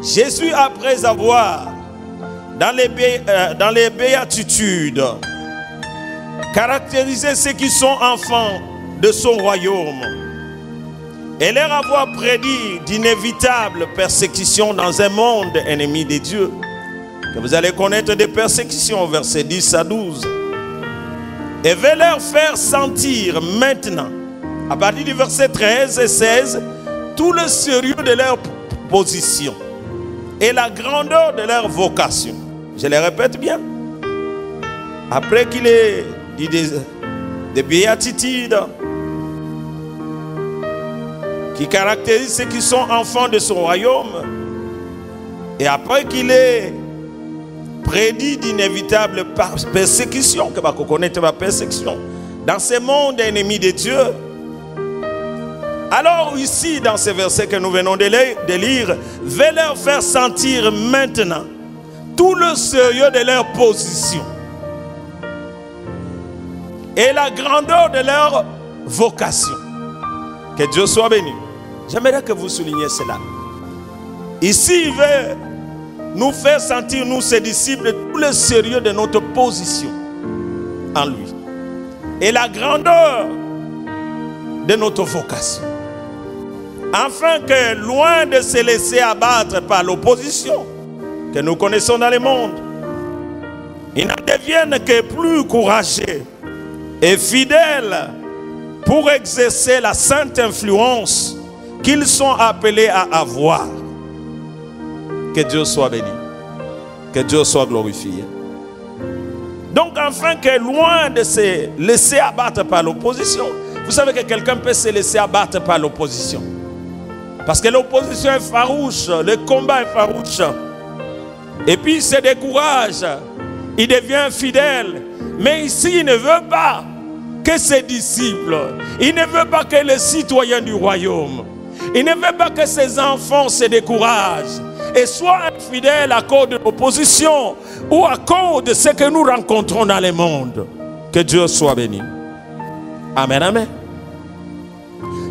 Jésus, après avoir, dans les béatitudes, caractérisé ceux qui sont enfants de son royaume, et leur avoir prédit d'inévitables persécutions dans un monde ennemi de Dieu, que vous allez connaître des persécutions, versets 10 à 12, et veut leur faire sentir maintenant, à partir du verset 13 et 16, tout le sérieux de leur position et la grandeur de leur vocation. Je les répète bien. Après qu'il ait dit des béatitudes qui caractérisent ceux qui sont enfants de son royaume, et après qu'il ait prédit d'inévitables persécutions, que va connaître la persécution dans ce monde ennemi de Dieu. Alors ici, dans ces versets que nous venons de lire, veut leur faire sentir maintenant tout le sérieux de leur position et la grandeur de leur vocation. Que Dieu soit béni. J'aimerais que vous souligniez cela. Ici, il veut nous faire sentir, nous ses disciples, tout le sérieux de notre position en lui et la grandeur de notre vocation, afin que, loin de se laisser abattre par l'opposition que nous connaissons dans le monde, ils ne deviennent que plus courageux et fidèles pour exercer la sainte influence qu'ils sont appelés à avoir. Que Dieu soit béni, que Dieu soit glorifié. Donc, afin que, loin de se laisser abattre par l'opposition, vous savez que quelqu'un peut se laisser abattre par l'opposition. Parce que l'opposition est farouche, le combat est farouche. Et puis il se décourage, il devient fidèle. Mais ici, il ne veut pas que ses disciples, il ne veut pas que les citoyens du royaume, il ne veut pas que ses enfants se découragent et soient infidèles à cause de l'opposition ou à cause de ce que nous rencontrons dans le monde. Que Dieu soit béni. Amen, amen.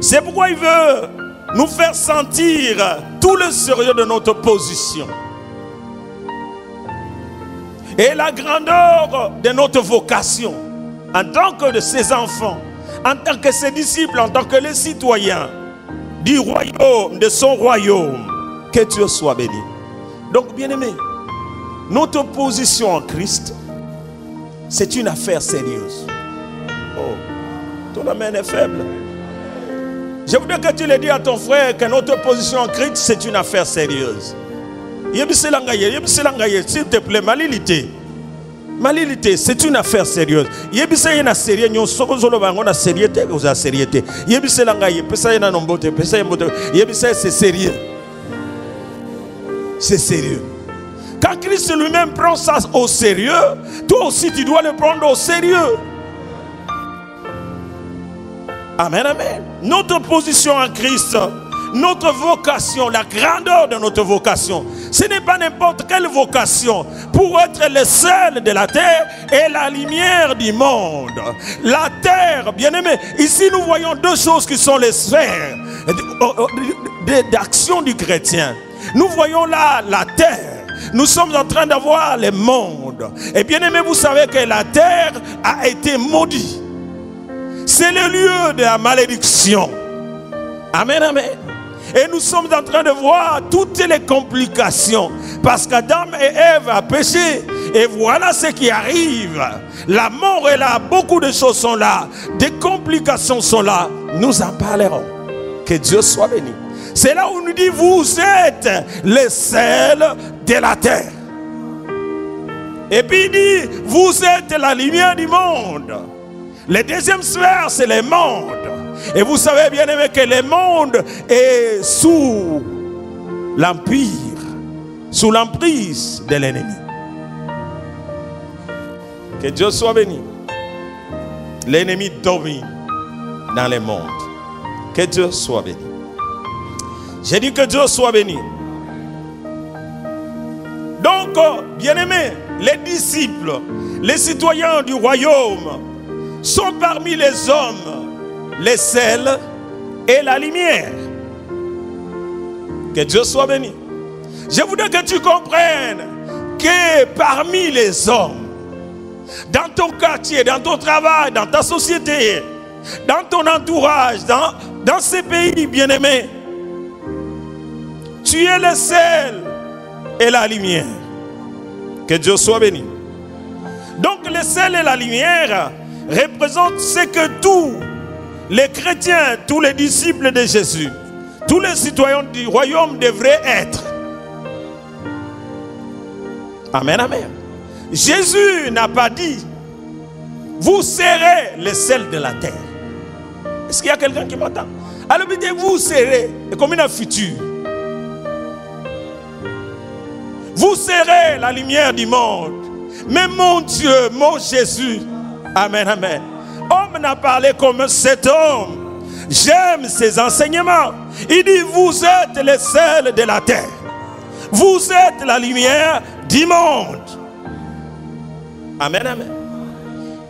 C'est pourquoi il veut nous faire sentir tout le sérieux de notre position et la grandeur de notre vocation en tant que de ses enfants, en tant que ses disciples, en tant que les citoyens du royaume, de son royaume. Que Dieu soit béni. Donc, bien-aimés, notre position en Christ, c'est une affaire sérieuse. Oh, ton amen est faible. Je voudrais que tu le dises à ton frère que notre position en Christ, c'est une affaire sérieuse. S'il te plaît, malilité. Malilité, c'est une affaire sérieuse. C'est sérieux. C'est sérieux. Quand Christ lui-même prend ça au sérieux, toi aussi tu dois le prendre au sérieux. Amen, amen. Notre position en Christ, notre vocation, la grandeur de notre vocation, ce n'est pas n'importe quelle vocation pour être le sel de la terre et la lumière du monde. La terre, bien aimé, ici nous voyons deux choses qui sont les sphères d'action du chrétien. Nous voyons là la terre. Nous sommes en train d'avoir le monde. Et bien aimé, vous savez que la terre a été maudite. C'est le lieu de la malédiction. Amen, amen. Et nous sommes en train de voir toutes les complications. Parce qu'Adam et Ève ont péché. Et voilà ce qui arrive. La mort est là. Beaucoup de choses sont là. Des complications sont là. Nous en parlerons. Que Dieu soit béni. C'est là où on nous dit, vous êtes le sel de la terre. Et puis il dit, vous êtes la lumière du monde. La deuxième sphère, c'est le monde. Et vous savez bien aimé que le monde est sous l'empire, sous l'emprise de l'ennemi. Que Dieu soit béni. L'ennemi domine dans le monde. Que Dieu soit béni. J'ai dit que Dieu soit béni. Donc, bien-aimés, les disciples, les citoyens du royaume sont parmi les hommes, les sels et la lumière. Que Dieu soit béni. Je voudrais que tu comprennes que parmi les hommes, dans ton quartier, dans ton travail, dans ta société, dans ton entourage, dans ces pays bien-aimés, tu es le sel et la lumière. Que Dieu soit béni. Donc le sel et la lumière représentent ce que tous les chrétiens, tous les disciples de Jésus, tous les citoyens du royaume devraient être. Amen, amen. Jésus n'a pas dit, vous serez le sel de la terre. Est-ce qu'il y a quelqu'un qui m'entend? Alors il dit, vous serez, et comme un futur. Vous serez la lumière du monde. Mais mon Dieu, mon Jésus, amen, amen. Homme n'a parlé comme cet homme. J'aime ses enseignements. Il dit, vous êtes le sel de la terre. Vous êtes la lumière du monde. Amen, amen.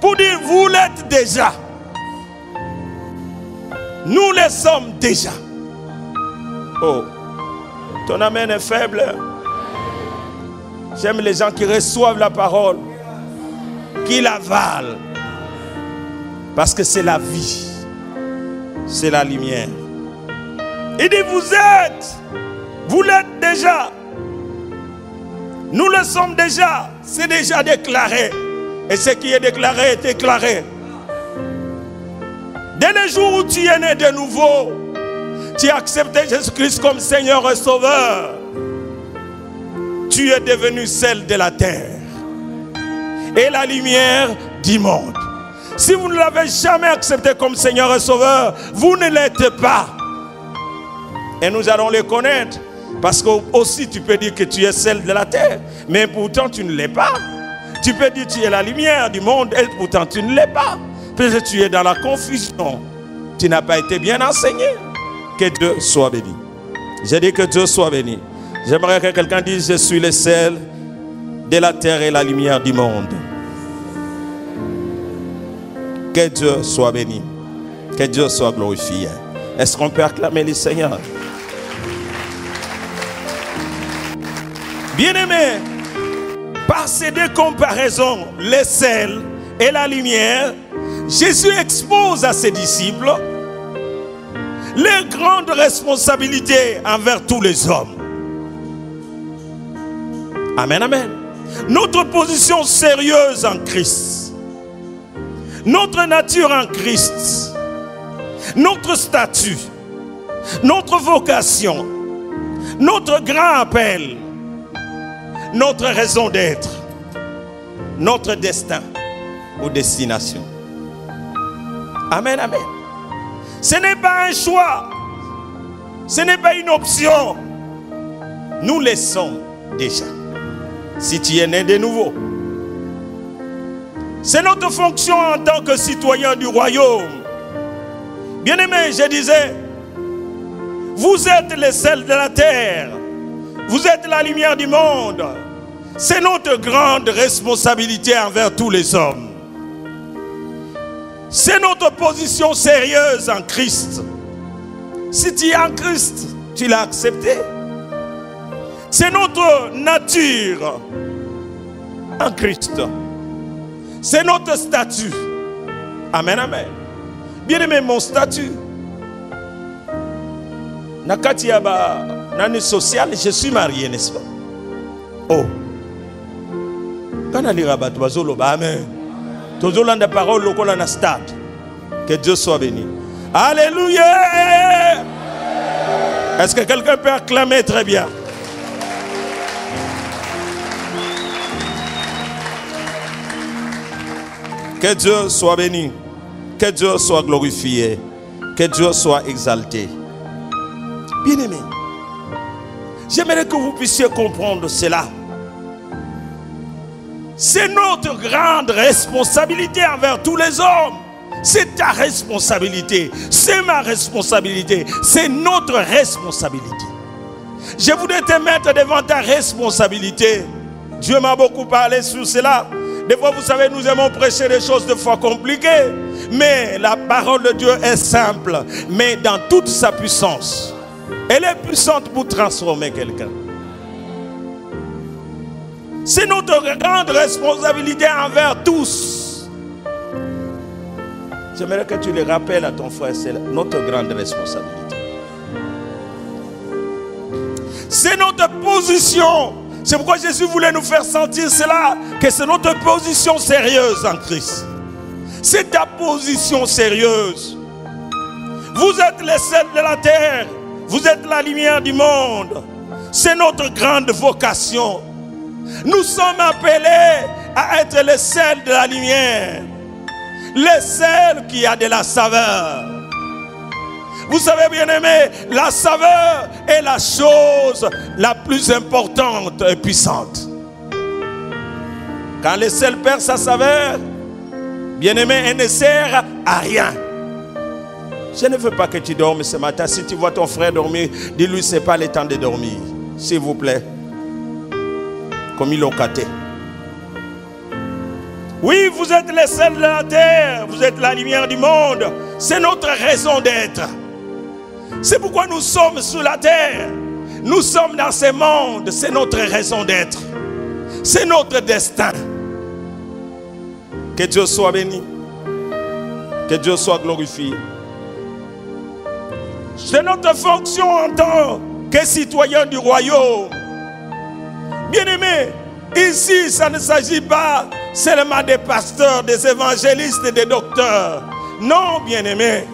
Pour dire, vous l'êtes déjà. Nous le sommes déjà. Oh, ton amen est faible. J'aime les gens qui reçoivent la parole, qui l'avalent. Parce que c'est la vie. C'est la lumière. Il dit, vous l'êtes déjà. Nous le sommes déjà. C'est déjà déclaré. Et ce qui est déclaré est déclaré. Dès le jour où tu es né de nouveau, tu as accepté Jésus-Christ comme Seigneur et Sauveur. Tu es devenu celle de la terre et la lumière du monde. Si vous ne l'avez jamais accepté comme Seigneur et Sauveur, vous ne l'êtes pas. Et nous allons le connaître. Parce que aussi tu peux dire que tu es celle de la terre, mais pourtant tu ne l'es pas. Tu peux dire que tu es la lumière du monde et pourtant tu ne l'es pas. Parce que tu es dans la confusion. Tu n'as pas été bien enseigné. Que Dieu soit béni. J'ai dit que Dieu soit béni. J'aimerais que quelqu'un dise, je suis le sel de la terre et la lumière du monde. Que Dieu soit béni. Que Dieu soit glorifié. Est-ce qu'on peut acclamer le Seigneur? Bien-aimés, par ces deux comparaisons, le sel et la lumière, Jésus expose à ses disciples les grandes responsabilités envers tous les hommes. Amen, amen. Notre position sérieuse en Christ, notre nature en Christ, notre statut, notre vocation, notre grand appel, notre raison d'être, notre destin ou destination. Amen, amen. Ce n'est pas un choix, ce n'est pas une option. Nous le sommes déjà. Si tu es né de nouveau, c'est notre fonction en tant que citoyen du royaume. Bien-aimé, je disais, vous êtes le sel de la terre, vous êtes la lumière du monde. C'est notre grande responsabilité envers tous les hommes. C'est notre position sérieuse en Christ. Si tu es en Christ, tu l'as accepté. C'est notre nature en Christ. C'est notre statut. Amen, amen. Bien aimé, mon statut. Nakatiaba, nani social, je suis marié, n'est-ce pas? Oh. Quand on lira bateau, amen. Toujours la parole, local dans stade. Que Dieu soit béni. Alléluia. Est-ce que quelqu'un peut acclamer très bien? Que Dieu soit béni. Que Dieu soit glorifié. Que Dieu soit exalté. Bien-aimé, j'aimerais que vous puissiez comprendre cela. C'est notre grande responsabilité envers tous les hommes. C'est ta responsabilité. C'est ma responsabilité. C'est notre responsabilité. Je voudrais te mettre devant ta responsabilité. Dieu m'a beaucoup parlé sur cela. Des fois, vous savez, nous aimons prêcher des choses de fois compliquées. Mais la parole de Dieu est simple, mais dans toute sa puissance. Elle est puissante pour transformer quelqu'un. C'est notre grande responsabilité envers tous. J'aimerais que tu le rappelles à ton frère, c'est notre grande responsabilité. C'est notre position. C'est pourquoi Jésus voulait nous faire sentir cela, que c'est notre position sérieuse en Christ. C'est ta position sérieuse. Vous êtes les sels de la terre. Vous êtes la lumière du monde. C'est notre grande vocation. Nous sommes appelés à être les sels de la lumière. Les sels qui a de la saveur. Vous savez, bien aimé, la saveur est la chose la plus importante et puissante. Quand le sel perd sa saveur, bien aimé, elle ne sert à rien. Je ne veux pas que tu dormes ce matin. Si tu vois ton frère dormir, dis-lui, ce n'est pas le temps de dormir. S'il vous plaît. Comme ils l'ont caté. Oui, vous êtes les sels de la terre. Vous êtes la lumière du monde. C'est notre raison d'être. C'est pourquoi nous sommes sur la terre. Nous sommes dans ce monde. C'est notre raison d'être. C'est notre destin. Que Dieu soit béni. Que Dieu soit glorifié. C'est notre fonction en tant que citoyen du royaume. Bien-aimés, ici, ça ne s'agit pas seulement des pasteurs, des évangélistes et des docteurs. Non, bien-aimés,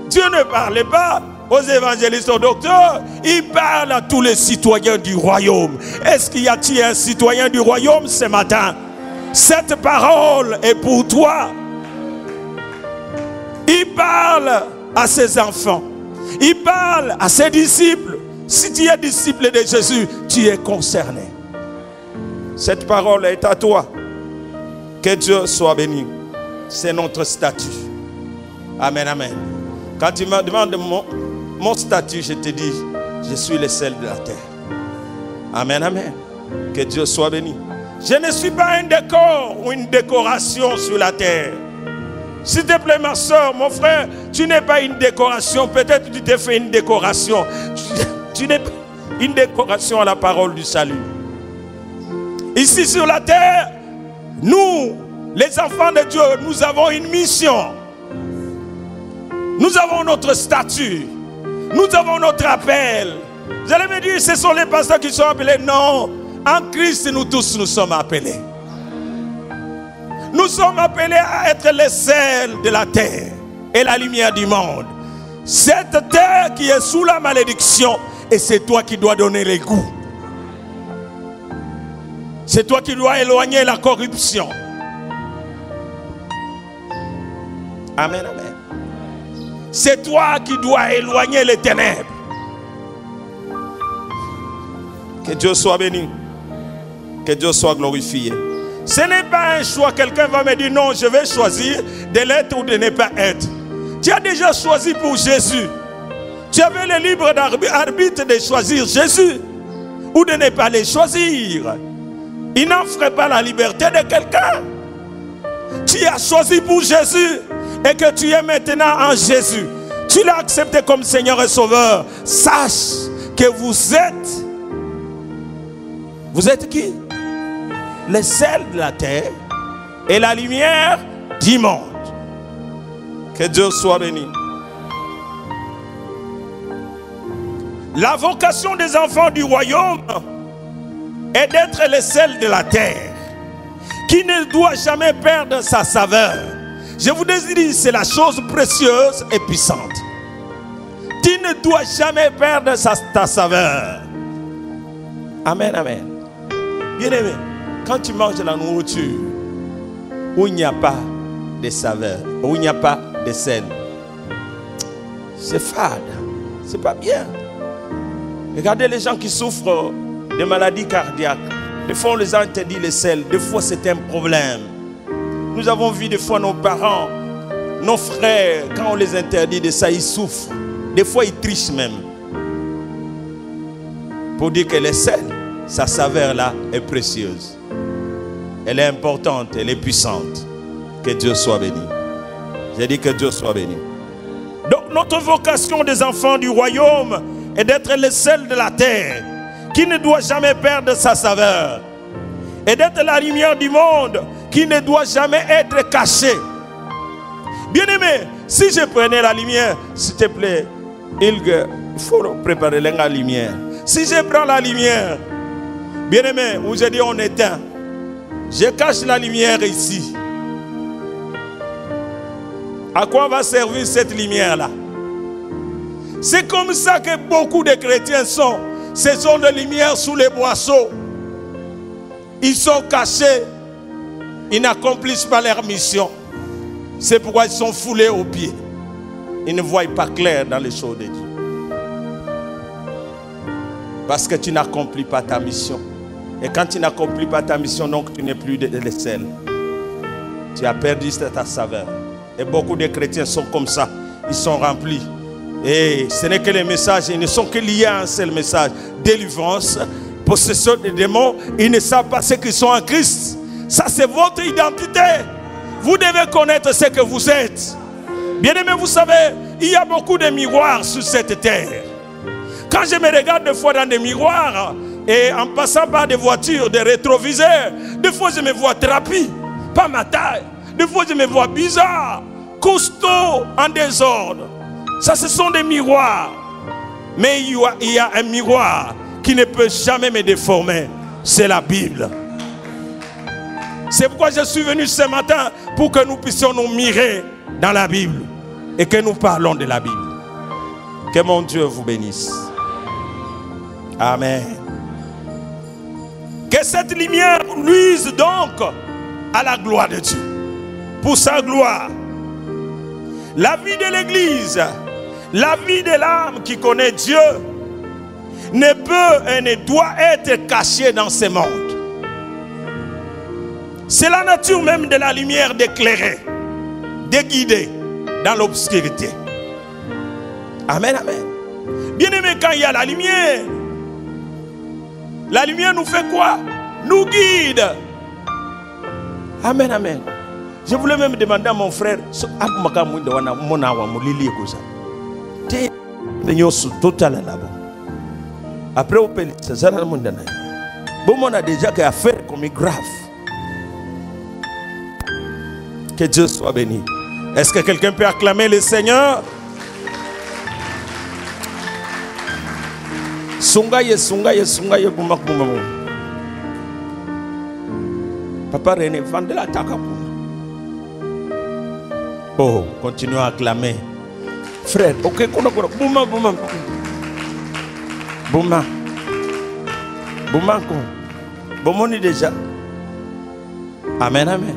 Dieu ne parle pas aux évangélistes, aux docteurs. Il parle à tous les citoyens du royaume. Est-ce qu'il y a-t-il un citoyen du royaume ce matin? Cette parole est pour toi. Il parle à ses enfants. Il parle à ses disciples. Si tu es disciple de Jésus, tu es concerné. Cette parole est à toi. Que Dieu soit béni. C'est notre statut. Amen, amen. Quand tu me demandes mon statut, je te dis, je suis le sel de la terre. Amen, amen. Que Dieu soit béni. Je ne suis pas un décor ou une décoration sur la terre. S'il te plaît, ma soeur, mon frère, tu n'es pas une décoration. Peut-être que tu t'es fait une décoration. Tu n'es pas une décoration à la parole du salut. Ici sur la terre, nous, les enfants de Dieu, nous avons une mission. Nous avons notre statut. Nous avons notre appel. Vous allez me dire, ce sont les pasteurs qui sont appelés. Non, en Christ, nous tous, nous sommes appelés. Nous sommes appelés à être les sels de la terre et la lumière du monde. Cette terre qui est sous la malédiction, et c'est toi qui dois donner les goûts. C'est toi qui dois éloigner la corruption. Amen, amen. C'est toi qui dois éloigner les ténèbres. Que Dieu soit béni. Que Dieu soit glorifié. Ce n'est pas un choix. Quelqu'un va me dire non, je vais choisir de l'être ou de ne pas être. Tu as déjà choisi pour Jésus. Tu avais le libre arbitre de choisir Jésus ou de ne pas le choisir. Il n'en ferait pas la liberté de quelqu'un. Tu as choisi pour Jésus et que tu es maintenant en Jésus. Tu l'as accepté comme Seigneur et Sauveur. Sache que vous êtes. Vous êtes qui? Le sel de la terre et la lumière du monde. Que Dieu soit béni. La vocation des enfants du royaume est d'être le sel de la terre, qui ne doit jamais perdre sa saveur. Je vous dis, c'est la chose précieuse et puissante. Tu ne dois jamais perdre ta saveur. Amen, amen. Bien aimé, quand tu manges la nourriture où il n'y a pas de saveur, où il n'y a pas de sel, c'est fade, c'est pas bien. Regardez les gens qui souffrent de maladies cardiaques. Des fois on les a interdit le sel, des fois c'est un problème. Nous avons vu des fois nos parents, nos frères, quand on les interdit de ça, ils souffrent. Des fois ils trichent même. Pour dire que le sel, sa saveur là est précieuse. Elle est importante, elle est puissante. Que Dieu soit béni. J'ai dit que Dieu soit béni. Donc notre vocation des enfants du royaume et d'être le sel de la terre qui ne doit jamais perdre sa saveur, et d'être la lumière du monde qui ne doit jamais être cachée. Bien-aimé, si je prenais la lumière, s'il te plaît, il faut préparer la lumière. Si je prends la lumière, bien-aimé, où je dis on éteint, je cache la lumière ici. À quoi va servir cette lumière-là? C'est comme ça que beaucoup de chrétiens sont. Ce sont des lumières sous les boisseaux. Ils sont cachés. Ils n'accomplissent pas leur mission. C'est pourquoi ils sont foulés aux pieds. Ils ne voient pas clair dans les choses de Dieu. Parce que tu n'accomplis pas ta mission. Et quand tu n'accomplis pas ta mission, donc tu n'es plus de sel. Tu as perdu ta saveur. Et beaucoup de chrétiens sont comme ça. Ils sont remplis. Et ce n'est que les messages. Ils ne sont que liés à un seul message. Délivrance, possession des démons. Ils ne savent pas ce qu'ils sont en Christ. Ça, c'est votre identité. Vous devez connaître ce que vous êtes. Bien-aimés, vous savez, il y a beaucoup de miroirs sur cette terre. Quand je me regarde des fois dans des miroirs, et en passant par des voitures, des rétroviseurs, des fois je me vois trapu, pas ma taille. Des fois je me vois bizarre, costaud, en désordre. Ça, ce sont des miroirs. Mais il y a un miroir qui ne peut jamais me déformer. C'est la Bible. C'est pourquoi je suis venu ce matin, pour que nous puissions nous mirer dans la Bible et que nous parlons de la Bible. Que mon Dieu vous bénisse. Amen. Que cette lumière luise donc à la gloire de Dieu. Pour sa gloire. La vie de l'Église, la vie de l'âme qui connaît Dieu, ne peut et ne doit être cachée dans ce monde. C'est la nature même de la lumière d'éclairer, de guider dans l'obscurité. Amen, amen. Bien aimé, quand il y a la lumière nous fait quoi? Nous guide. Amen, amen. Je voulais même demander à mon frère, après on a déjà qu'à faire comme grave. Que Dieu soit béni. Est-ce que quelqu'un peut acclamer le Seigneur? Sungaye, sungaye, sungaye, buma, buma, buma. Papa René, vendez la taka. Oh, continuons à acclamer. Frère, ok, buma, buma. Buma. Buma, bomoni déjà. Amen, amen.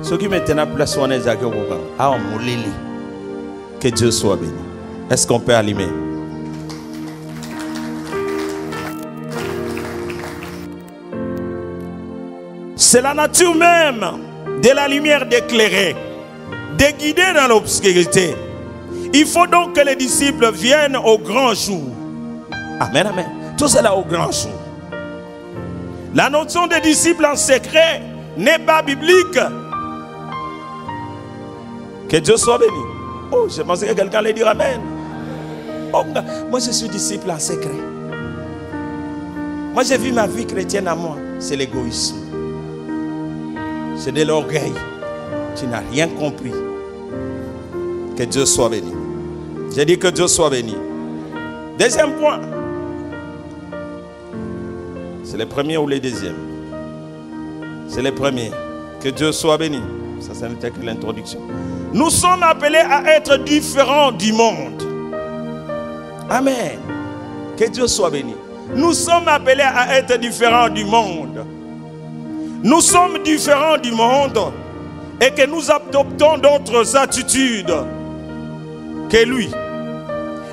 Ceux qui maintenant place on est à Moulili. Que Dieu soit béni. Est-ce qu'on peut allumer? C'est la nature même de la lumière d'éclairer, de guider dans l'obscurité. Il faut donc que les disciples viennent au grand jour. Amen, amen. Tout cela au grand jour. La notion des disciples en secret n'est pas biblique. Que Dieu soit béni. Oh, je pensais que quelqu'un allait dire amen. Oh, moi je suis disciple en secret. Moi j'ai vu ma vie chrétienne à moi. C'est l'égoïsme. C'est de l'orgueil. Tu n'as rien compris. Que Dieu soit béni. J'ai dit que Dieu soit béni. Deuxième point. C'est le premier ou le deuxième? C'est le premier. Que Dieu soit béni. Ça, c'était que l'introduction. Nous sommes appelés à être différents du monde. Amen. Que Dieu soit béni. Nous sommes appelés à être différents du monde. Nous sommes différents du monde et que nous adoptons d'autres attitudes que lui.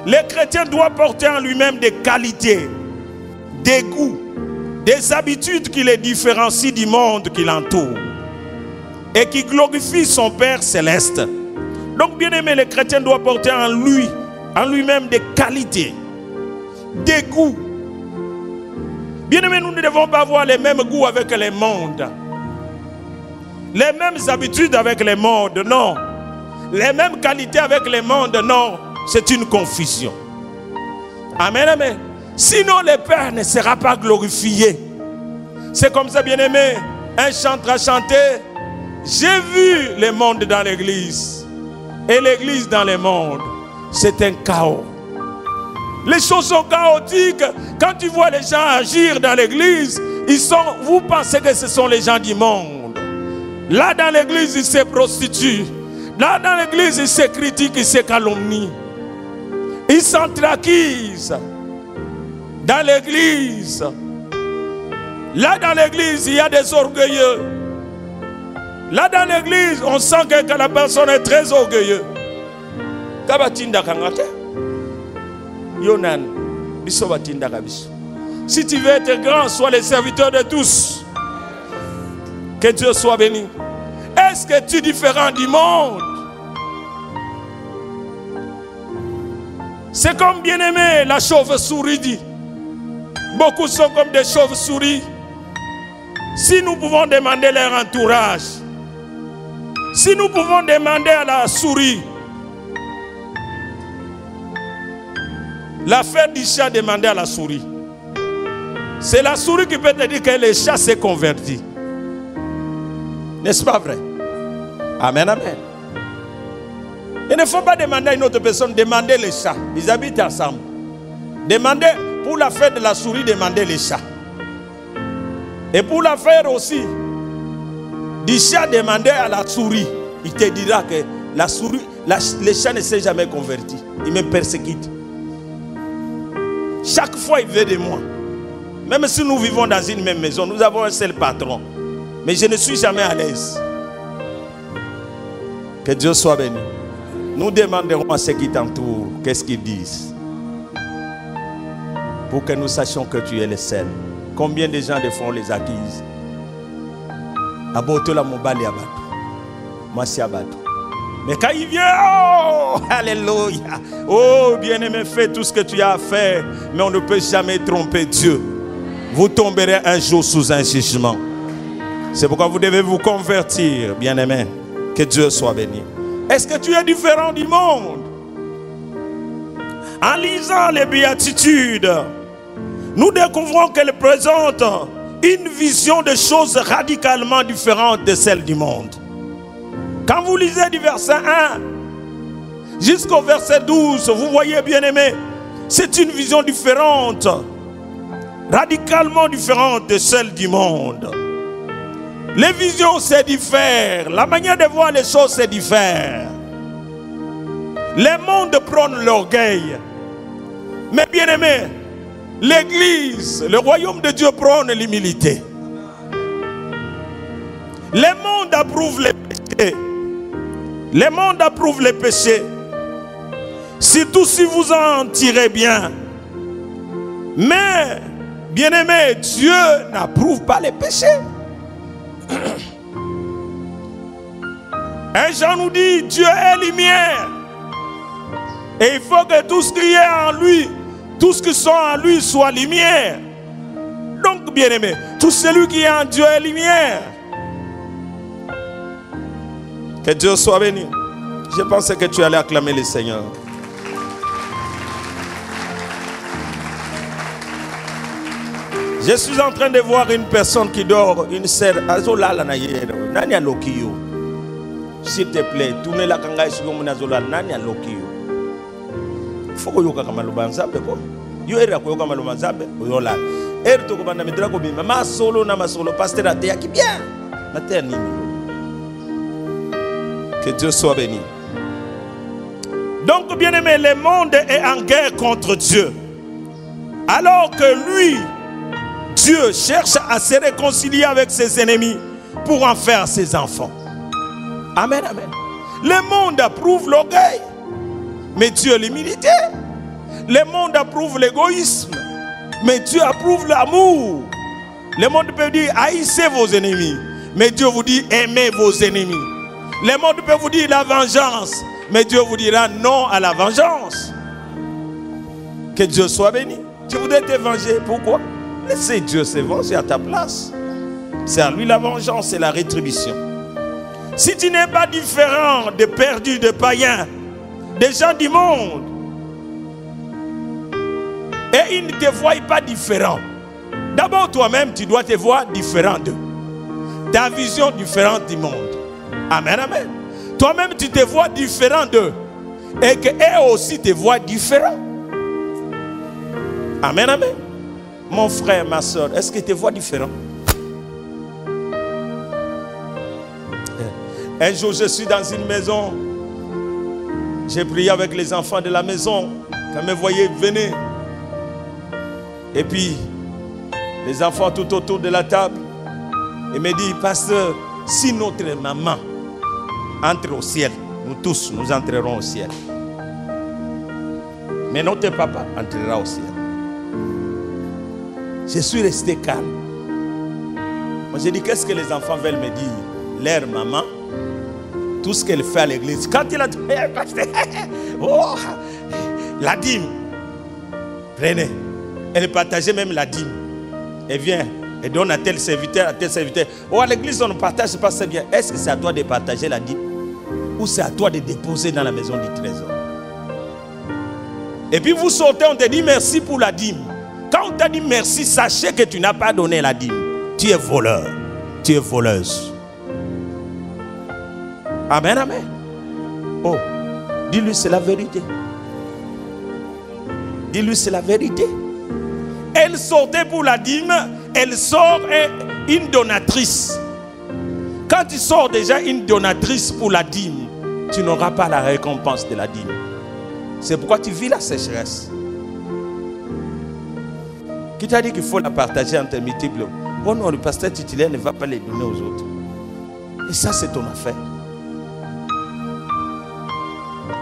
Le chrétien doit porter en lui-même des qualités, des goûts, des habitudes qui les différencient du monde qui l'entoure et qui glorifient son Père céleste. Donc, bien aimé, le chrétien doit porter en lui-même des qualités, des goûts. Bien aimé, nous ne devons pas avoir les mêmes goûts avec le monde, les mêmes habitudes avec le monde, non. Les mêmes qualités avec le monde, non. C'est une confusion. Amen, amen. Sinon, le Père ne sera pas glorifié. C'est comme ça, bien-aimé. Un chanteur a chanté. J'ai vu le monde dans l'église. Et l'église dans le monde. C'est un chaos. Les choses sont chaotiques. Quand tu vois les gens agir dans l'église, vous pensez que ce sont les gens du monde. Là dans l'église, ils se prostituent. Là dans l'église, ils se critiquent, ils se calomnient. Ils s'entraquisent. Dans l'église. Là dans l'église, il y a des orgueilleux. Là dans l'église, on sent que la personne est très orgueilleuse. Si tu veux être grand, sois le serviteur de tous. Que Dieu soit béni. Est-ce que tu es différent du monde? C'est comme bien-aimé, la chauve-souris dit. Beaucoup sont comme des chauves-souris. Si nous pouvons demander leur entourage, si nous pouvons demander à la souris, l'affaire du chat demandée à la souris, c'est la souris qui peut te dire que le chat s'est converti. N'est-ce pas vrai? Amen, amen. Il ne faut pas demander à une autre personne, demander les chats. Ils habitent ensemble. Demandez, pour l'affaire de la souris, demandez les chats. Et pour l'affaire aussi du chat, demandez à la souris. Il te dira que la souris, le chat ne s'est jamais converti. Il me persécute. Chaque fois, il veut de moi. Même si nous vivons dans une même maison, nous avons un seul patron. Mais je ne suis jamais à l'aise. Que Dieu soit béni. Nous demanderons à ceux qui t'entourent qu'est-ce qu'ils disent. Pour que nous sachions que tu es le seul. Combien de gens font les acquises? Aboto la mobali abato. Moi c'est abato. Mais quand il vient, oh, alléluia. Oh, bien-aimé, fais tout ce que tu as à faire. Mais on ne peut jamais tromper Dieu. Vous tomberez un jour sous un jugement. C'est pourquoi vous devez vous convertir, bien-aimé. Que Dieu soit béni. Est-ce que tu es différent du monde? En lisant les béatitudes, nous découvrons qu'elles présentent une vision de choses radicalement différentes de celles du monde. Quand vous lisez du verset 1 jusqu'au verset 12, vous voyez, bien aimé, c'est une vision différente, radicalement différente de celle du monde. Les visions se diffèrent, la manière de voir les choses se diffère. Le monde prône l'orgueil, mais bien aimé, l'Église, le royaume de Dieu prône l'humilité. Le monde approuve les péchés. Le monde approuve les péchés. Surtout si vous en tirez bien. Mais, bien aimé, Dieu n'approuve pas les péchés. Un Jean nous dit, Dieu est lumière. Et il faut que tout ce qui est en lui, tout ce qui sont en lui soit lumière. Donc, bien aimé, tout celui qui est en Dieu est lumière. Que Dieu soit béni. Je pensais que tu allais acclamer le Seigneur. Je suis en train de voir une personne qui dort, une sœur. S'il te plaît, tournez la kanga sur mon azola. Nani a lokio. Il faut que vous ayez un zambe. Yo era ko yoka maluma zambe. Yola. Er to ko banda midra ko bima. Ma solo na ma solo. Pasteur ate yaki bien. Na terre nini. Que Dieu soit béni. Donc, bien aimé, le monde est en guerre contre Dieu. Alors que lui, Dieu cherche à se réconcilier avec ses ennemis pour en faire ses enfants. Amen, amen. Le monde approuve l'orgueil, mais Dieu l'humilité. Le monde approuve l'égoïsme, mais Dieu approuve l'amour. Le monde peut dire haïssez vos ennemis, mais Dieu vous dit aimez vos ennemis. Le monde peut vous dire la vengeance, mais Dieu vous dira non à la vengeance. Que Dieu soit béni. Tu voudrais te venger, pourquoi? Laissez Dieu se venger à ta place. C'est à lui la vengeance et la rétribution. Si tu n'es pas différent de perdus, de païens, des gens du monde, Et ils ne te voient pas différent. D'abord, toi-même, tu dois te voir différent d'eux. Ta vision différente du monde. Amen, amen. Toi-même, tu te vois différent d'eux. Et qu'eux aussi te voient différent. Amen, amen. Mon frère, ma soeur, est-ce que tu te vois différent? Un jour, je suis dans une maison. J'ai prié avec les enfants de la maison. Quand ils me voyaient, venez. Et puis, les enfants tout autour de la table. Ils me disent, pasteur, si notre maman entre au ciel, nous tous, nous entrerons au ciel. Mais notre papa entrera au ciel. Je suis resté calme. Moi, j'ai dit, qu'est-ce que les enfants veulent me dire? Leur maman, tout ce qu'elle fait à l'église. Quand il a dit, oh, la dîme, prenez. Elle partageait même la dîme. Elle vient, elle donne à tel serviteur, à tel serviteur. Oh, à l'église, on ne partage pas, c'est bien. Est-ce que c'est à toi de partager la dîme? Ou c'est à toi de déposer dans la maison du trésor? Et puis vous sortez, on te dit merci pour la dîme. Quand on t'a dit merci, sachez que tu n'as pas donné la dîme. Tu es voleur, tu es voleuse. Amen, amen. Oh, dis-lui c'est la vérité. Dis-lui c'est la vérité. Elle sortait pour la dîme, elle sort une donatrice. Quand tu sors déjà une donatrice pour la dîme, tu n'auras pas la récompense de la dîme. C'est pourquoi tu vis la sécheresse. Qui t'a dit qu'il faut la partager entre multiples? Oh non, le pasteur titulaire ne va pas les donner aux autres. Et ça, c'est ton affaire.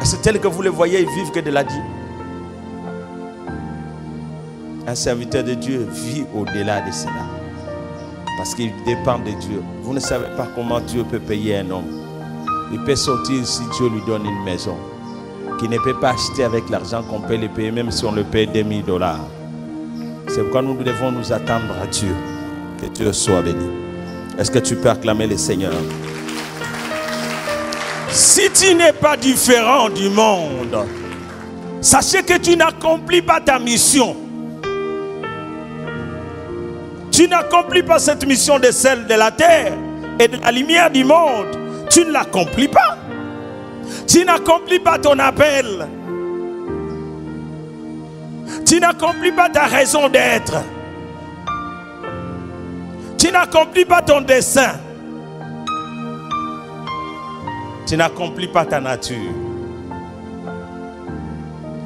C'est tel que vous les voyez, ils vivent que de la dîme. Un serviteur de Dieu vit au-delà de cela. Parce qu'il dépend de Dieu. Vous ne savez pas comment Dieu peut payer un homme. Il peut sortir si Dieu lui donne une maison. Qu'il ne peut pas acheter avec l'argent qu'on peut le payer, même si on le paye $2000. C'est pourquoi nous devons nous attendre à Dieu. Que Dieu soit béni. Est-ce que tu peux acclamer le Seigneur? Si tu n'es pas différent du monde, sachez que tu n'accomplis pas ta mission. Tu n'accomplis pas cette mission de celle de la terre et de la lumière du monde. Tu ne l'accomplis pas. Tu n'accomplis pas ton appel. Tu n'accomplis pas ta raison d'être. Tu n'accomplis pas ton dessein. Tu n'accomplis pas ta nature.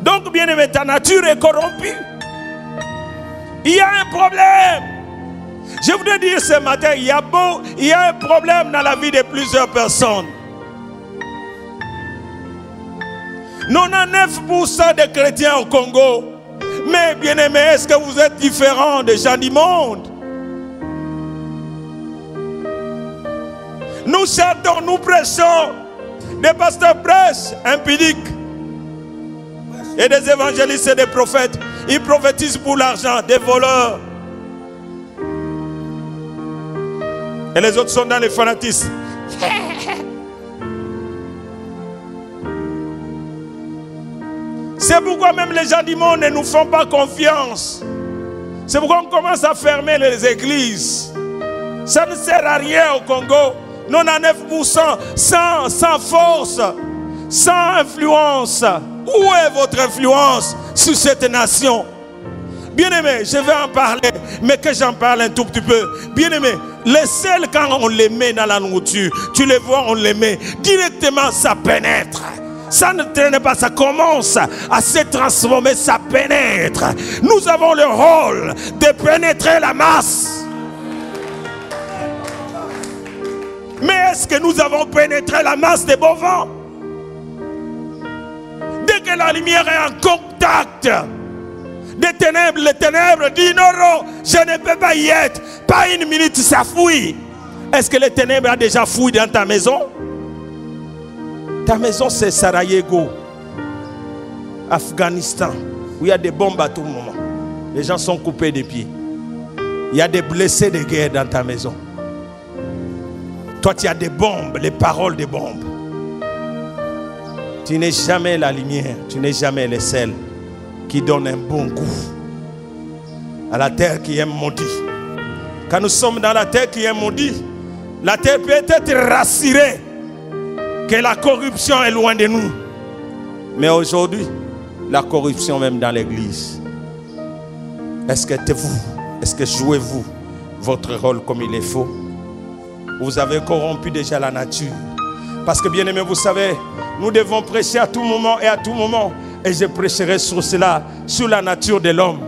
Donc, bien aimé, ta nature est corrompue. Il y a un problème. Je voudrais dire ce matin, il y a un problème dans la vie de plusieurs personnes. 99% des chrétiens au Congo. Mais bien aimé, est-ce que vous êtes différents des gens du monde? Nous chantons, nous prêchons. Des pasteurs prêchent impudiques. Et des évangélistes et des prophètes. Ils prophétisent pour l'argent, des voleurs. Et les autres sont dans les fanatismes. C'est pourquoi même les gens du monde ne nous font pas confiance. C'est pourquoi on commence à fermer les églises. Ça ne sert à rien au Congo. 99% sans force, sans influence. Où est votre influence sur cette nation? Bien-aimé, je vais en parler, mais que j'en parle un tout petit peu. Bien-aimé, les sels, quand on les met dans la nourriture, tu les vois, on les met, directement ça pénètre. Ça ne traîne pas, ça commence à se transformer, ça pénètre. Nous avons le rôle de pénétrer la masse. Mais est-ce que nous avons pénétré la masse des bovins? Dès que la lumière est en contact des ténèbres, les ténèbres disent non, je ne peux pas y être. Pas une minute, ça fouille. Est-ce que les ténèbres ont déjà fouillé dans ta maison? Ta maison, c'est Sarajevo, Afghanistan, où il y a des bombes à tout moment. Les gens sont coupés des pieds. Il y a des blessés de guerre dans ta maison. Toi, tu as des bombes, les paroles des bombes. Tu n'es jamais la lumière, tu n'es jamais le sel qui donne un bon goût à la terre qui est maudite. Quand nous sommes dans la terre qui est maudite, la terre peut être rassurée que la corruption est loin de nous. Mais aujourd'hui, la corruption même dans l'église. Est-ce que vous, est-ce que jouez-vous votre rôle comme il est faux? Vous avez corrompu déjà la nature. Parce que bien aimé, vous savez, nous devons prêcher à tout moment et à tout moment. Et je prêcherai sur cela, sur la nature de l'homme.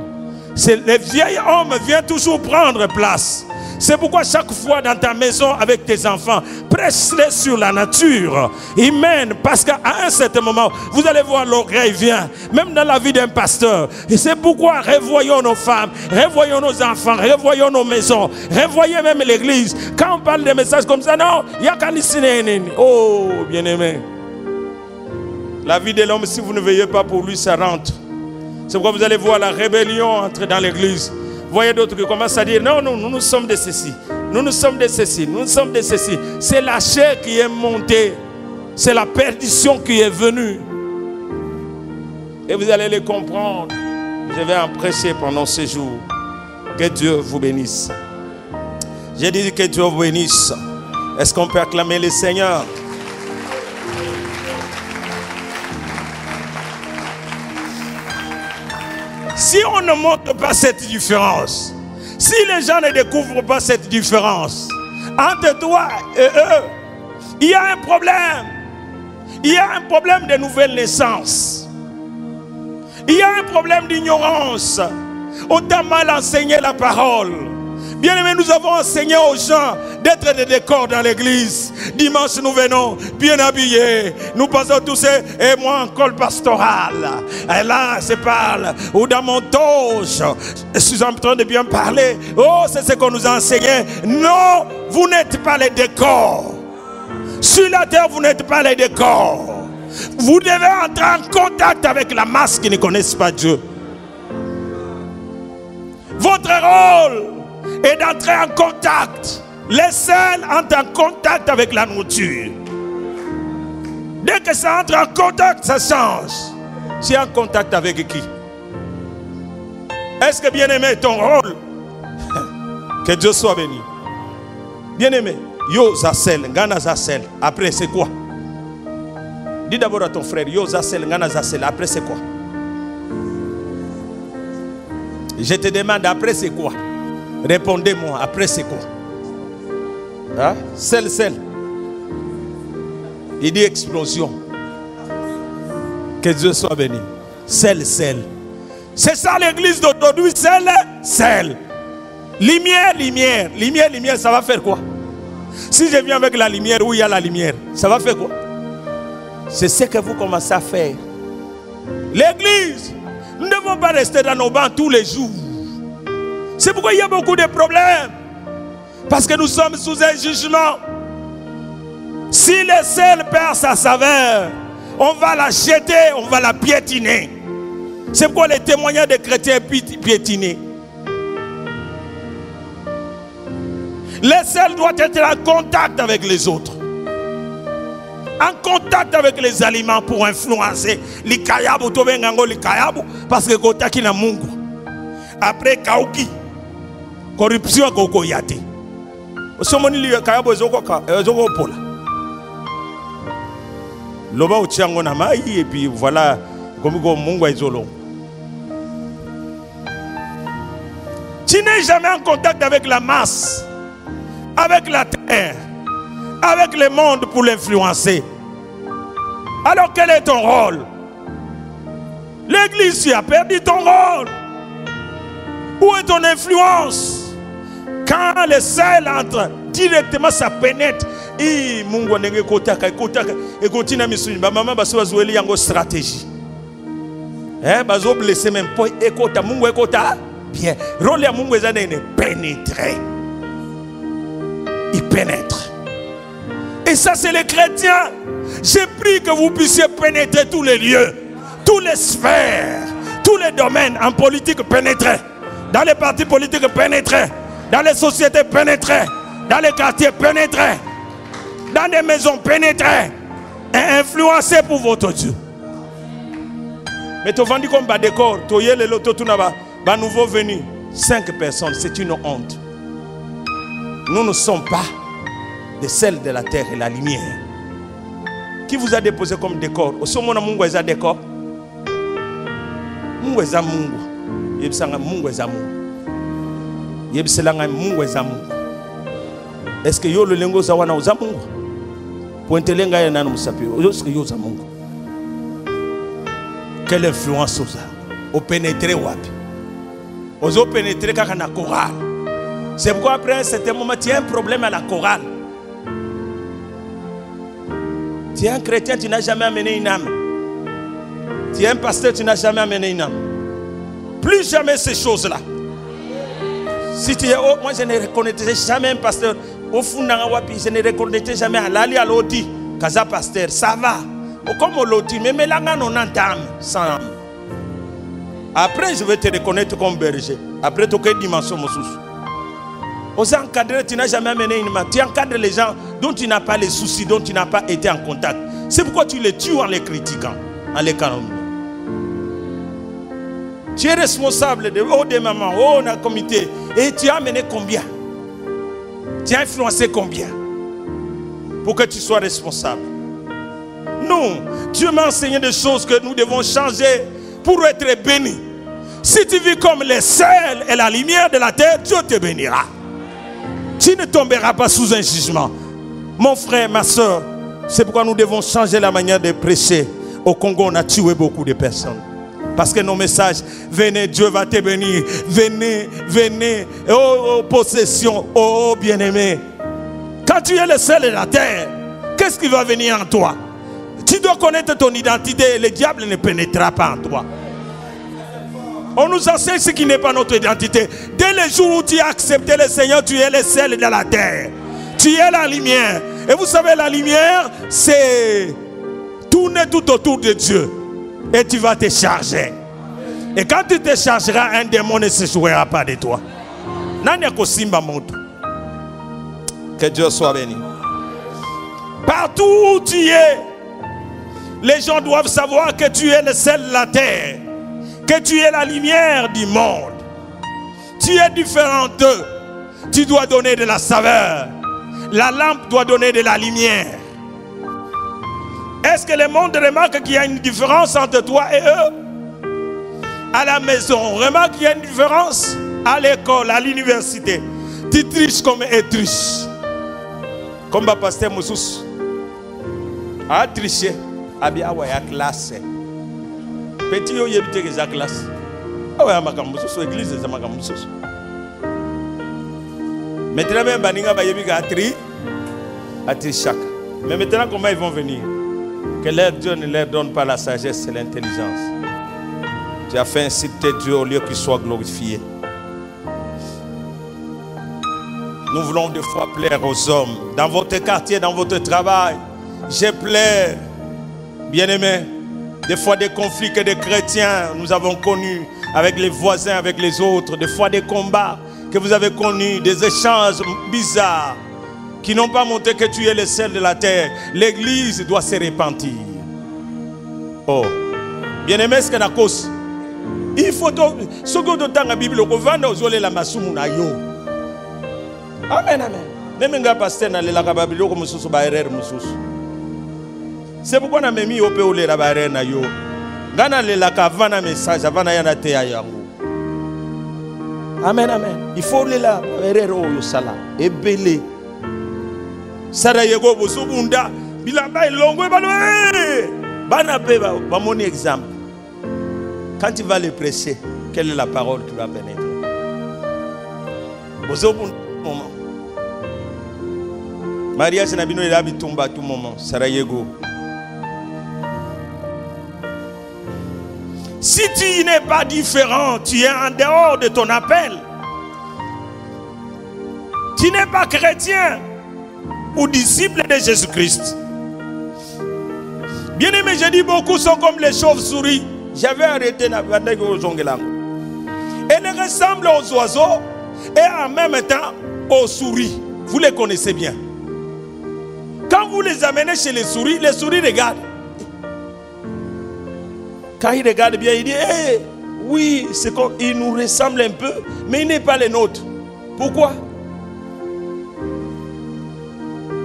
Le vieil homme vient toujours prendre place. C'est pourquoi chaque fois dans ta maison avec tes enfants, prêche-les sur la nature. Amen. Parce qu'à un certain moment, vous allez voir l'orgueil vient. Même dans la vie d'un pasteur. Et c'est pourquoi revoyons nos femmes, revoyons nos enfants, revoyons nos maisons, revoyons même l'église. Quand on parle des messages comme ça, non, il y a qu'un ici. Oh, bien aimé. La vie de l'homme, si vous ne veillez pas pour lui, ça rentre. C'est pourquoi vous allez voir la rébellion entrer dans l'église. Vous voyez d'autres qui commencent à dire, non, nous sommes de ceci. Nous sommes de ceci. Nous sommes de ceci. C'est la chair qui est montée. C'est la perdition qui est venue. Et vous allez les comprendre. Je vais en prêcher pendant ce jour. Que Dieu vous bénisse. J'ai dit que Dieu vous bénisse. Est-ce qu'on peut acclamer le Seigneur? Si on ne montre pas cette différence, si les gens ne découvrent pas cette différence entre toi et eux, il y a un problème. Il y a un problème de nouvelle naissance. Il y a un problème d'ignorance. On t'a mal enseigné la parole. Bien aimé, nous avons enseigné aux gens d'être des décors dans l'église. Dimanche, nous venons bien habillés. Nous passons tous, et moi en col pastoral. Et là, je parle. Ou dans mon toge. Je suis en train de bien parler. Oh, c'est ce qu'on nous a enseigné. Non, vous n'êtes pas les décors. Sur la terre, vous n'êtes pas les décors. Vous devez entrer en contact avec la masse qui ne connaissent pas Dieu. Votre rôle et d'entrer en contact. Les sels entrent en contact avec la nourriture. Dès que ça entre en contact, ça change. Tu es en contact avec qui? Est-ce que bien aimé ton rôle? Que Dieu soit béni. Bien aimé, yo zasel, ngana zasel. Après c'est quoi? Dis d'abord à ton frère, yo zasel, ngana zasel. Après c'est quoi? Je te demande, après c'est quoi? Répondez-moi, après c'est quoi? Hein? Sel. Il dit explosion. Que Dieu soit béni. Sel. C'est ça l'église d'aujourd'hui, sel. Lumière, ça va faire quoi? Si je viens avec la lumière, où il y a la lumière, ça va faire quoi? C'est ce que vous commencez à faire. L'église, nous ne devons pas rester dans nos bancs tous les jours. C'est pourquoi il y a beaucoup de problèmes. Parce que nous sommes sous un jugement. Si le sel perd sa saveur, on va la jeter, on va la piétiner. C'est pourquoi les témoignages des chrétiens piétinés. Le sel doit être en contact avec les autres. En contact avec les aliments pour influencer. Parce que kotaki na mungu. Après kauki. Corruption koko yate. Osomoni liye kayabo ezoko pola. Loba utiango na mai et puis voilà comme mungu ezolo. Tu n'es jamais en contact avec la masse, avec la terre, avec le monde pour l'influencer. Alors quel est ton rôle? L'église, tu as perdu ton rôle. Où est ton influence? Quand le sel entre, directement ça pénètre. Et mungu nenge kotaka et continue misuni ba maman ba so zoeli yango stratégie. Bazo blesser même point ekota mungu ekota bien. Rôle ya mungu ezana ne pénétrer. Il pénètre. Et ça c'est les chrétiens. J'ai pris que vous puissiez pénétrer tous les lieux, toutes les sphères, tous les domaines. En politique pénétrer, dans les partis politiques pénétrer, dans les sociétés pénétrer, dans les quartiers pénétrer, dans des maisons pénétrer et influencer pour votre Dieu. Mais tu vendu comme bas décor, tu y es le loto tout là-bas, nouveau venu. 5 personnes, c'est une honte. Nous ne sommes pas des sels de la terre et la lumière. Qui vous a déposé comme décor? Au sommet de Mungu eza décor. Mungu eza Mungu. Yebisanga Mungu eza Mungu. Yebiselanga Mungu eza Mungu. Est-ce que yo le lengo za wana uza Mungu? Pointelenga ya nanu musapi. Est-ce que yo uza Mungu? Quelle influence oza? Au pénétrer wapi? Ozo pénétrer kaka na chorale. C'est pourquoi après un certain moment tu as un problème à la chorale. Tu es un chrétien, tu n'as jamais amené une âme. Tu es un pasteur, tu n'as jamais amené une âme. Plus jamais ces choses-là. Si tu es moi je ne reconnaîtrais jamais un pasteur. Au fond, je ne reconnaîtrais jamais à l'ali à l'oti. Kaza pasteur, ça va. Comme au loti, mais là on a âme, sans âme. Après, je vais te reconnaître comme berger. Après, tu as quelle dimension, mon sous. Aux encadrés, tu n'as jamais amené une main. Tu encadres les gens dont tu n'as pas les soucis, dont tu n'as pas été en contact. C'est pourquoi tu les tues en les critiquant, en les calomniant. Tu es responsable de des mamans, on a un comité. Et tu as amené combien? Tu as influencé combien? Pour que tu sois responsable. Non, Dieu m'a enseigné des choses que nous devons changer pour être bénis. Si tu vis comme les sels et la lumière de la terre, Dieu te bénira. Tu ne tomberas pas sous un jugement. Mon frère, ma soeur, c'est pourquoi nous devons changer la manière de prêcher. Au Congo, on a tué beaucoup de personnes. Parce que nos messages, venez, Dieu va te bénir. Venez, venez, oh possession, oh bien-aimé. Quand tu es le sel de la terre, qu'est-ce qui va venir en toi? Tu dois connaître ton identité et le diable ne pénétrera pas en toi. On nous enseigne ce qui n'est pas notre identité. Dès le jour où tu as accepté le Seigneur, tu es le sel de la terre. Tu es la lumière. Et vous savez, la lumière, c'est tourner tout autour de Dieu. Et tu vas te charger. Et quand tu te chargeras, un démon ne se jouera pas de toi. Que Dieu soit béni. Partout où tu es, les gens doivent savoir que tu es le sel de la terre. Que tu es la lumière du monde. Tu es différent d'eux. Tu dois donner de la saveur. La lampe doit donner de la lumière. Est-ce que le monde remarque qu'il y a une différence entre toi et eux? À la maison, on remarque qu'il y a une différence. À l'école, à l'université. Tu triches comme un triche. Comme le pasteur Moussous a triché. A bien à classe. Petit yo yebite que za classe. Ah ouais, makambo so église za makambo so. Maintenant même baninga ba yebi ga tri chaque. Mais maintenant comment ils vont venir? Que leur Dieu ne leur donne pas la sagesse et l'intelligence. Tu as fait insulter Dieu au lieu qu'il soit glorifié. Nous voulons des fois plaire aux hommes. Dans votre quartier, dans votre travail, je plaire. Bien-aimés. Des fois des conflits que des chrétiens nous avons connus avec les voisins, avec les autres. Des fois des combats que vous avez connus, des échanges bizarres qui n'ont pas montré que tu es le sel de la terre. L'église doit se repentir. Oh, bien-aimé, ce qu'on a cause. Il faut ce que tu as dans la Bible, la masumu na yo. Amen, amen. Même un pasteur n'a pas la Bible comme sous barrière musus. C'est pourquoi on a mis au pays la barrière na yo. Gana le la kavana message avant na yana te ayango. Amen, amen. Il faut le la barrière au sala et belé. Sarayego bosubunda bilamba ilongo balo bana beba ba mon exemple. Quand tu vas le prêcher, quelle est la parole qui va pénétrer? Bosubunda moment. Mariage na bino ila bitumba tout moment. Sarayego. Si tu n'es pas différent, tu es en dehors de ton appel. Tu n'es pas chrétien ou disciple de Jésus-Christ. Bien aimé, je dis beaucoup sont comme les chauves-souris. J'avais arrêté aux ongles. Elles ressemblent aux oiseaux et en même temps aux souris. Vous les connaissez bien. Quand vous les amenez chez les souris regardent. Quand il regarde bien, il dit, hey, oui, il nous ressemble un peu, mais il n'est pas le nôtre. Pourquoi?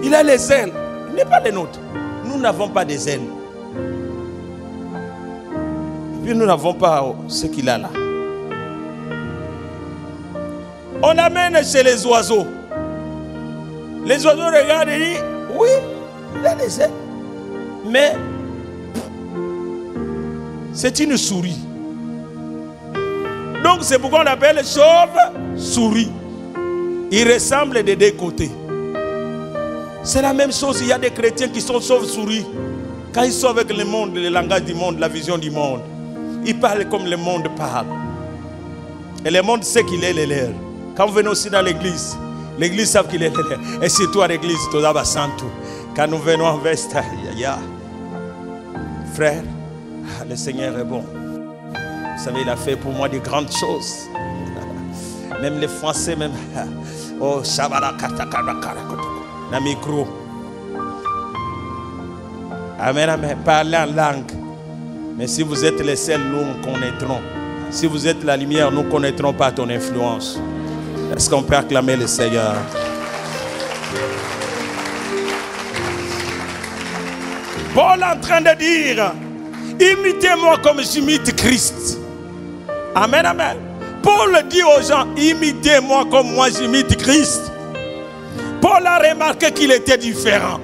Il a les ailes, il n'est pas les nôtres. Nous n'avons pas des ailes. Et puis nous n'avons pas ce qu'il a là. On l'amène chez les oiseaux. Les oiseaux regardent et disent, oui, il a des ailes. Mais c'est une souris. Donc c'est pourquoi on appelle chauve-souris. Il ressemble des deux côtés. C'est la même chose, il y a des chrétiens qui sont chauves-souris. Quand ils sont avec le monde, le langage du monde, la vision du monde, ils parlent comme le monde parle. Et le monde sait qu'il est le leur. Quand vous venez aussi dans l'église, l'église sait qu'il est le leur. Et surtout à l'église, quand nous venons en veste, frère, le Seigneur est bon. Vous savez, il a fait pour moi de grandes choses. Même les Français, même. Oh, la micro. Amen, amen. Parlez en langue. Mais si vous êtes les seuls, nous connaîtrons. Si vous êtes la lumière, nous ne connaîtrons pas ton influence. Est-ce qu'on peut acclamer le Seigneur? Paul est en train de dire, imitez-moi comme j'imite Christ. Amen, amen. Paul dit aux gens, imitez-moi comme moi j'imite Christ. Paul a remarqué qu'il était différent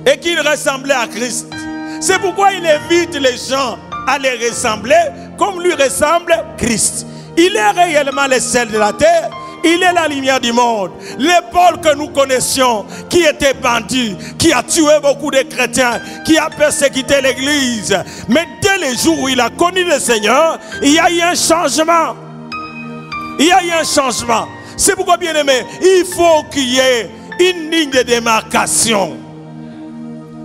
et qu'il ressemblait à Christ. C'est pourquoi il invite les gens à les ressembler comme lui ressemble Christ. Il est réellement le sel de la terre. Il est la lumière du monde. Le Paul que nous connaissions, qui était bandit, qui a tué beaucoup de chrétiens, qui a persécuté l'église. Mais dès le jour où il a connu le Seigneur, il y a eu un changement. Il y a eu un changement. C'est pourquoi, bien aimé, il faut qu'il y ait une ligne de démarcation.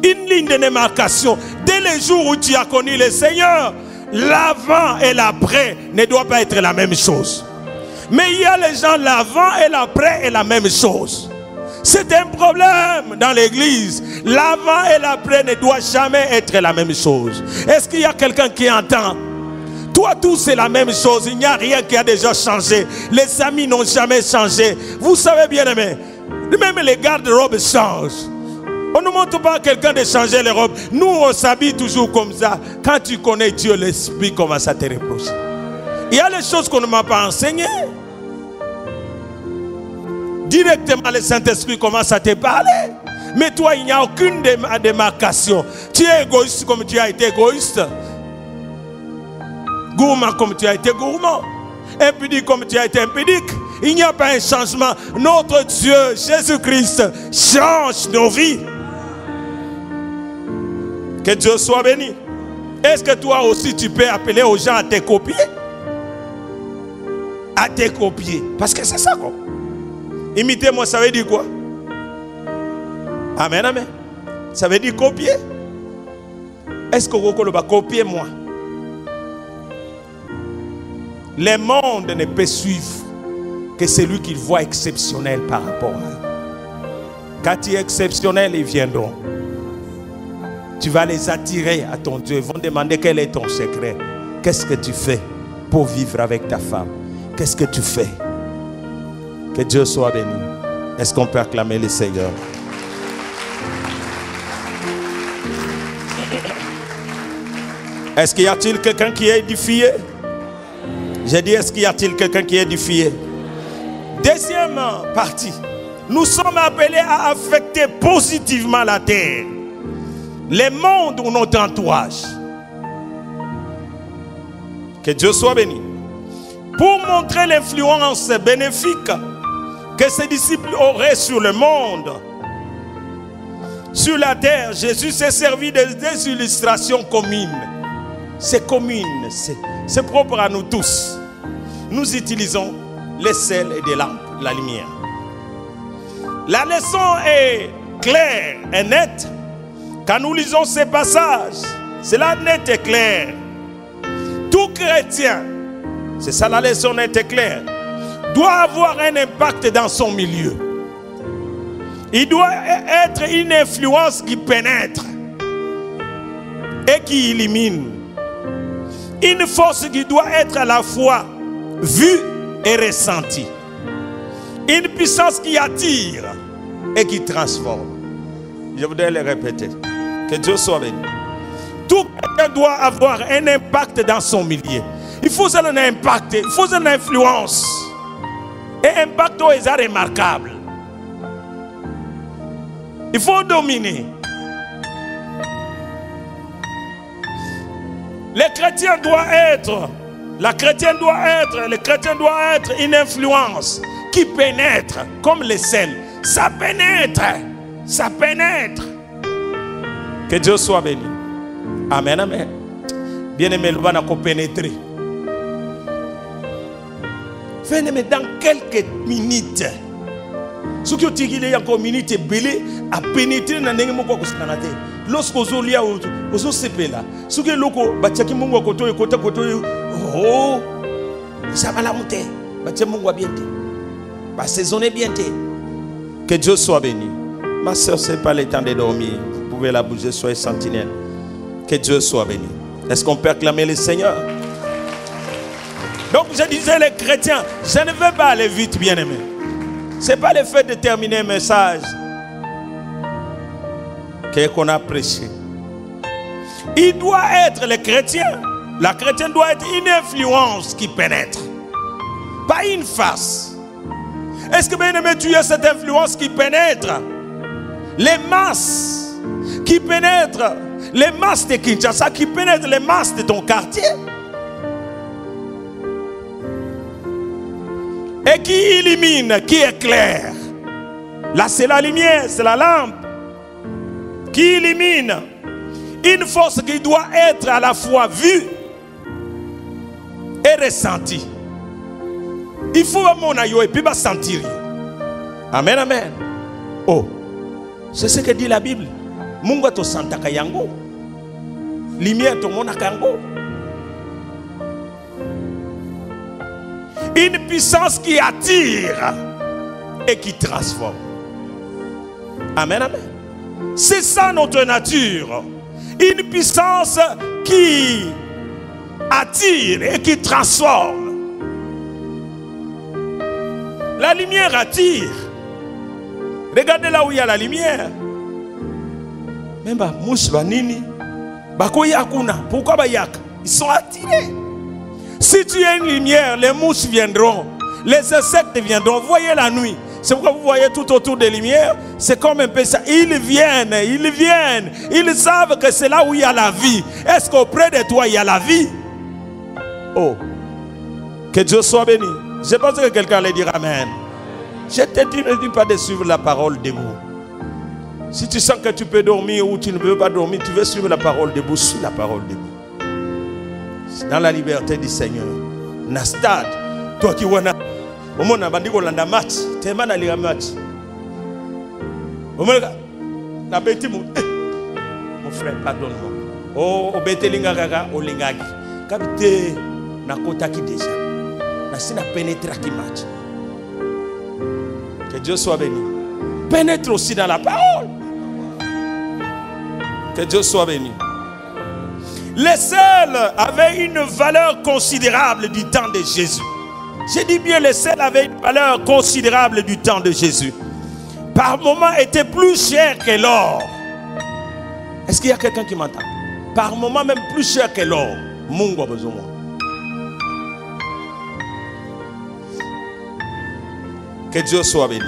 Une ligne de démarcation. Dès le jour où tu as connu le Seigneur, l'avant et l'après ne doivent pas être la même chose. Mais il y a les gens, l'avant et l'après est la même chose. C'est un problème dans l'église. L'avant et l'après ne doivent jamais être la même chose. Est-ce qu'il y a quelqu'un qui entend? Toi, tout c'est la même chose. Il n'y a rien qui a déjà changé. Les amis n'ont jamais changé. Vous savez bien aimé, même les garde-robes changent. On ne montre pas à quelqu'un de changer les robes. Nous, on s'habille toujours comme ça. Quand tu connais Dieu, l'esprit commence à te reprocher. Il y a les choses qu'on ne m'a pas enseignées. Directement, le Saint-Esprit commence à te parler. Mais toi, il n'y a aucune démarcation. Tu es égoïste comme tu as été égoïste. Gourmand comme tu as été gourmand. Impudique comme tu as été impudique. Il n'y a pas un changement. Notre Dieu, Jésus-Christ, change nos vies. Que Dieu soit béni. Est-ce que toi aussi tu peux appeler aux gens à te copier? À te copier. Parce que c'est ça quoi. Imitez-moi, ça veut dire quoi? Amen, amen. Ça veut dire copier. Est-ce que vous va copier moi? Le monde ne peut suivre que celui qu'il voit exceptionnel par rapport à eux. Quand tu es exceptionnel, ils viendront. Tu vas les attirer à ton Dieu. Ils vont demander quel est ton secret. Qu'est-ce que tu fais pour vivre avec ta femme? Qu'est-ce que tu fais? Que Dieu soit béni. Est-ce qu'on peut acclamer le Seigneur? Est-ce qu'il y a-t-il quelqu'un qui est édifié? J'ai dit, est-ce qu'il y a-t-il quelqu'un qui est édifié? Deuxième partie. Nous sommes appelés à affecter positivement la terre, le monde ou notre entourage. Que Dieu soit béni. Pour montrer l'influence bénéfique que ses disciples auraient sur le monde, sur la terre, Jésus s'est servi de des illustrations communes. C'est commune, c'est propre à nous tous. Nous utilisons les sels et des lampes, la lumière. La leçon est claire et nette. Quand nous lisons ces passages, c'est la net et clair. Tout chrétien, c'est ça la leçon nette et claire, doit avoir un impact dans son milieu. Il doit être une influence qui pénètre et qui illumine. Une force qui doit être à la fois vue et ressentie. Une puissance qui attire et qui transforme. Je voudrais le répéter. Que Dieu soit béni. Tout quelqu'un doit avoir un impact dans son milieu. Il faut un impact, il faut une influence. Et impact est remarquable. Il faut dominer. Le chrétien doit être, le chrétien doit être une influence qui pénètre comme le sel. Ça pénètre. Ça pénètre. Que Dieu soit béni. Amen, amen. Bien-aimé, le va pénétrer. Venez dans quelques minutes. Ce qui est encore minutes belé à pénétrer dans les mots que vous avez. Lorsque vous avez vous avez là, ce qui est loco, bachaki mungu koto koto koto. Oh, ça va la monter. Bachaki mungu bien. Va saisonner bien. Que Dieu soit béni. Ma soeur, ce n'est pas le temps de dormir. Vous pouvez la bouger, soyez sentinelle. Que Dieu soit béni. Est-ce qu'on peut acclamer le Seigneur? Donc je disais les chrétiens, je ne veux pas aller vite, bien-aimé. Ce n'est pas le fait de terminer un message qu'on a prêché. Il doit être le chrétien. La chrétienne doit être une influence qui pénètre. Pas une face. Est-ce que bien-aimé, tu as cette influence qui pénètre? Les masses qui pénètrent, les masses de Kinshasa, qui pénètrent les masses de ton quartier. Et qui illumine, qui éclaire. Là, c'est la lumière, c'est la lampe. Qui illumine. Une force qui doit être à la fois vue et ressentie. Il faut mon aïe et puis sentir. Amen, amen. Oh, c'est ce que dit la Bible. Mungo to santa kayango. Lumière to mona kango. Une puissance qui attire et qui transforme. Amen, amen. C'est ça notre nature. Une puissance qui attire et qui transforme. La lumière attire. Regardez là où il y a la lumière. Même mouche banini. Pourquoi bayak? Ils sont attirés. Si tu as une lumière, les mouches viendront, les insectes viendront. Vous voyez la nuit. C'est pourquoi vous voyez tout autour des lumières. C'est comme un peu ça. Ils viennent. Ils savent que c'est là où il y a la vie. Est-ce qu'auprès de toi, il y a la vie? Oh. Que Dieu soit béni. Je pense que quelqu'un allait dire Amen. Je te dis, ne dis pas de suivre la parole debout. Si tu sens que tu peux dormir ou tu ne veux pas dormir, tu veux suivre la parole debout, suis la parole debout. Dans la liberté du Seigneur. Nastad, toi qui wana, au monde a bandit qu'on l'a match, t'es mal à lire match. Au monde la bête mon frère, pardonne-moi. Oh, au bête lingaga, au lingagi. Capité, na kota qui déjà. Na sina pénétra qui match. Que Dieu soit béni. Pénètre aussi dans la parole. Que Dieu soit béni. Les sels avaient une valeur considérable du temps de Jésus. J'ai dit bien, les sels avaient une valeur considérable du temps de Jésus. Par moments, étaient plus chers que l'or. Est-ce qu'il y a quelqu'un qui m'entend? Par moments, même plus cher que l'or. Mungo besoin. Que Dieu soit béni.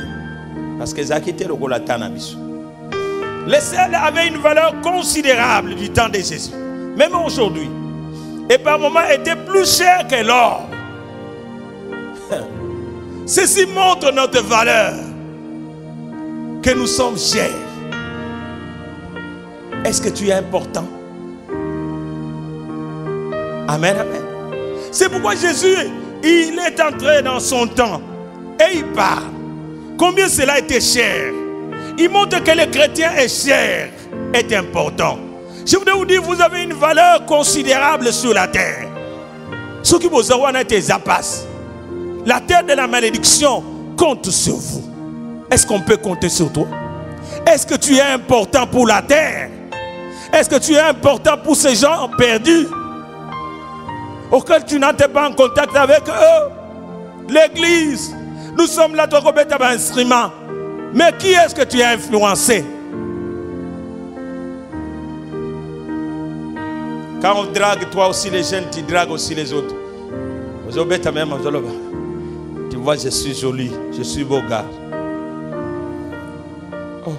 Parce que ça quitté le Golatanabisu. Les sels avaient une valeur considérable du temps de Jésus. Même aujourd'hui. Et par moments étaient plus chers que l'or. Ceci montre notre valeur. Que nous sommes chers. Est-ce que tu es important? Amen, amen. C'est pourquoi Jésus, il est entré dans son temps. Et il parle. Combien cela était cher. Il montre que le chrétien est cher, est important. Je voudrais vous dire, vous avez une valeur considérable sur la terre. Ce qui vous a été zapas. La terre de la malédiction compte sur vous. Est-ce qu'on peut compter sur toi? Est-ce que tu es important pour la terre? Est-ce que tu es important pour ces gens perdus? auquel tu n'entres pas en contact avec eux. L'église, nous sommes là, toi, comme un instrument. Mais qui est-ce que tu as influencé? Quand on drague, toi aussi les jeunes, tu dragues aussi les autres. Tu vois, je suis joli, je suis beau gars. Oh.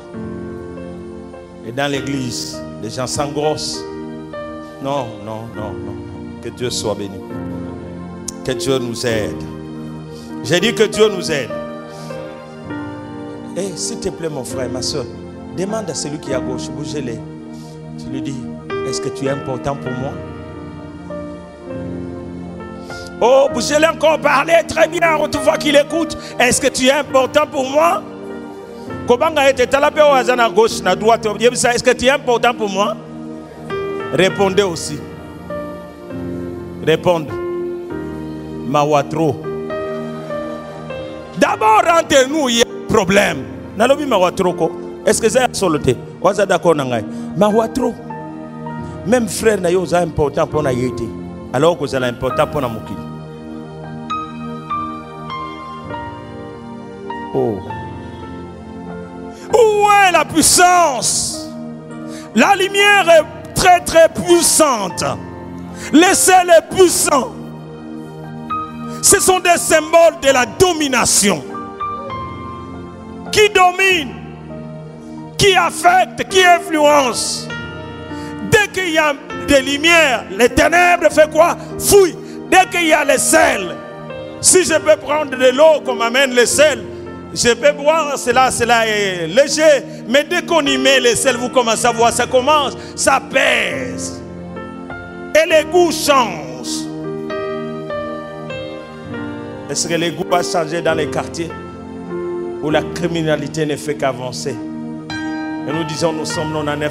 Et dans l'église, les gens s'engrossent. Non, non, non, non. Que Dieu soit béni. Que Dieu nous aide. J'ai dit que Dieu nous aide. Et s'il te plaît, mon frère, ma soeur, demande à celui qui est à gauche, bougez-les. Tu lui dis, est-ce que tu es important pour moi? Oh, bougez-les encore, parlez très bien, tu vois qu'il écoute. Est-ce que tu es important pour moi? Est-ce que tu es important pour moi? Répondez aussi. Répondez. Mawatro. D'abord, rentrez-nous, il y a un problème. Nalobi Mawatro. Est-ce que c'est soloté? Waza d'accord nangai. Mawatro. Même frère na yo za important pour na yete. Alors que c'est important pour na mukili. Oh. Où est la puissance? La lumière est très très puissante. Le sel est puissant. Ce sont des symboles de la domination. Qui domine, qui affecte, qui influence. Dès qu'il y a des lumières, les ténèbres fait quoi? Fouille. Dès qu'il y a le sel, si je peux prendre de l'eau comme amène le sel, je peux boire, cela est léger. Mais dès qu'on y met le sel, vous commencez à voir, ça commence, ça pèse. Et les goûts changent. Est-ce que les goûts vont changer dans les quartiers où la criminalité ne fait qu'avancer? Et nous disons, nous sommes non à 9%.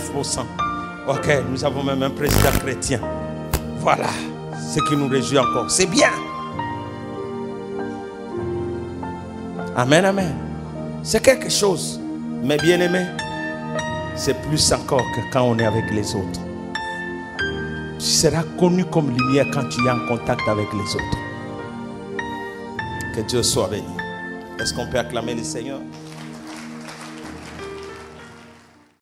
Ok, nous avons même un président chrétien. Voilà, ce qui nous réjouit encore. C'est bien. Amen, amen. C'est quelque chose. Mais bien aimé, c'est plus encore que quand on est avec les autres. Tu seras connu comme lumière quand tu es en contact avec les autres. Que Dieu soit béni. Est-ce qu'on peut acclamer le Seigneur?